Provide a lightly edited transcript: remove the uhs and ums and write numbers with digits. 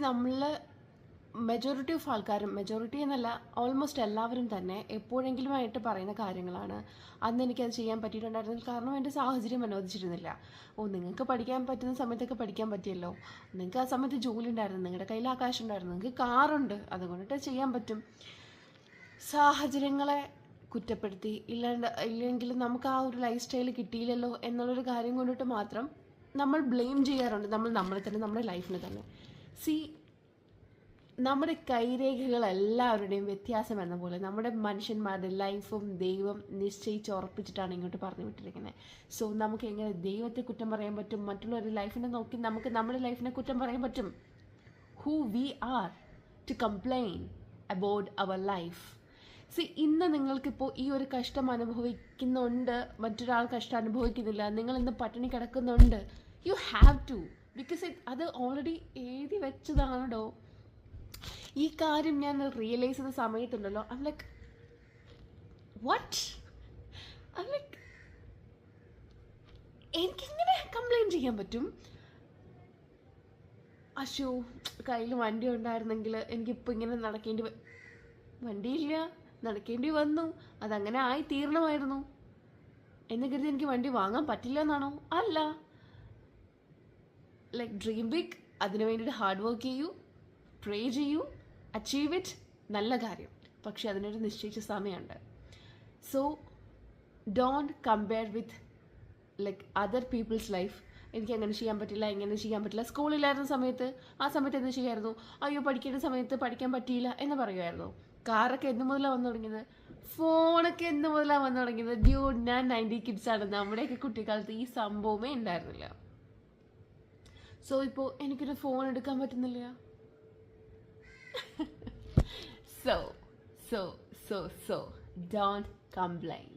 നമ്മൾ majority of ആൾക്കാരും, majority എന്നല്ല ഓൾമോസ്റ്റ് എല്ലാവരും തന്നെ എപ്പോഴെങ്കിലുമായിട്ട് പറയുന്ന കാര്യങ്ങളാണ്, അന്ന് എനിക്കത് ചെയ്യാൻ പറ്റിയിട്ടുണ്ടായിരുന്നില്ല കാരണം എൻ്റെ സാഹചര്യം അനുവദിച്ചിരുന്നില്ല. നിങ്ങൾക്ക് പഠിക്കാൻ പറ്റുന്ന സമയത്തൊക്കെ പഠിക്കാൻ പറ്റിയല്ലോ, നിങ്ങൾക്ക് ആ സമയത്ത് ജോലി ഉണ്ടായിരുന്നു, നിങ്ങളുടെ കയ്യിൽ ആ കാശ് ഉണ്ടായിരുന്നു, നിങ്ങൾക്ക് കാറുണ്ട്, അതുകൊണ്ടിട്ട് ചെയ്യാൻ പറ്റും. സാഹചര്യങ്ങളെ കുറ്റപ്പെടുത്തി ഇല്ലെങ്കിൽ നമുക്ക് ആ ഒരു ലൈഫ് സ്റ്റൈൽ കിട്ടിയില്ലല്ലോ എന്നുള്ളൊരു കാര്യം കൊണ്ടിട്ട് മാത്രം നമ്മൾ ബ്ലെയിം ചെയ്യാറുണ്ട്, നമ്മളെ തന്നെ, നമ്മുടെ ലൈഫിനെ തന്നെ. നമ്മുടെ കൈരേഖകൾ എല്ലാവരുടെയും വ്യത്യാസം എന്ന പോലെ നമ്മുടെ മനുഷ്യന്മാരുടെ ലൈഫും ദൈവം നിശ്ചയിച്ചുറപ്പിച്ചിട്ടാണ് ഇങ്ങോട്ട് പറഞ്ഞു വിട്ടിരിക്കുന്നത്. സോ നമുക്ക് എങ്ങനെ ദൈവത്തെ കുറ്റം പറയാൻ പറ്റും? മറ്റുള്ളവരുടെ ലൈഫിനെ നോക്കി നമുക്ക് നമ്മുടെ ലൈഫിനെ കുറ്റം പറയാൻ പറ്റും? Who we are to complain about our life? ഇന്ന് നിങ്ങൾക്കിപ്പോൾ ഈ ഒരു കഷ്ടം അനുഭവിക്കുന്നുണ്ട്, മറ്റൊരാൾ കഷ്ടം അനുഭവിക്കുന്നില്ല, നിങ്ങൾ ഇന്ന് പട്ടിണി കിടക്കുന്നുണ്ട്, യു ഹാവ് ടു, ബിക്കോസ് അത് ഓൾറെഡി എഴുതി വെച്ചതാണോ. ഈ കാര്യം ഞാൻ റിയലൈസ് ചെയ്ത സമയത്തുണ്ടല്ലോ, I like what, I like എനിക്കിങ്ങനെ കംപ്ലൈൻറ്റ് ചെയ്യാൻ പറ്റും? അശോ, കയ്യിൽ വണ്ടി ഉണ്ടായിരുന്നെങ്കിൽ എനിക്കിപ്പോൾ ഇങ്ങനെ വണ്ടിയില്ല, നടക്കേണ്ടി വന്നു, അതങ്ങനെ ആയി തീരണമായിരുന്നു എന്ന് കരുതി എനിക്ക് വണ്ടി വാങ്ങാൻ പറ്റില്ല എന്നാണോ? അല്ല. ലൈക്ക് ഡ്രീം ബിഗ്, അതിനു വേണ്ടിയിട്ട് ഹാർഡ് വർക്ക് ചെയ്യൂ, പ്രേ ചെയ്യൂ, അച്ചീവ് ഇറ്റ്, നല്ല കാര്യം. പക്ഷെ അതിനൊരു നിശ്ചയിച്ച സമയമുണ്ട്. So don't compare with like other peoples life. എനിക്ക് അങ്ങനെ ചെയ്യാൻ പറ്റില്ല, ഇങ്ങനെ ചെയ്യാൻ പറ്റില്ല. സ്കൂളിലായിരുന്ന സമയത്ത് ആ സമയത്ത് എന്ത് ചെയ്യായിരുന്നു? അയ്യോ, പഠിക്കേണ്ട സമയത്ത് പഠിക്കാൻ പറ്റിയില്ല എന്ന് പറയുമായിരുന്നു. കാറൊക്കെ എന്ന് മുതലാണ് വന്നു തുടങ്ങിയത്? ഫോണൊക്കെ എന്ന് മുതലാണ് വന്നു തുടങ്ങിയത്? ഡ്യൂഡ്, ഞാൻ 90 കിഡ്സാണ്. നമ്മുടെയൊക്കെ കുട്ടിക്കാലത്ത് ഈ സംഭവമേ ഉണ്ടായിരുന്നില്ല. സോ ഇപ്പോൾ എനിക്കൊരു ഫോൺ എടുക്കാൻ പറ്റുന്നില്ല. So, don't complain.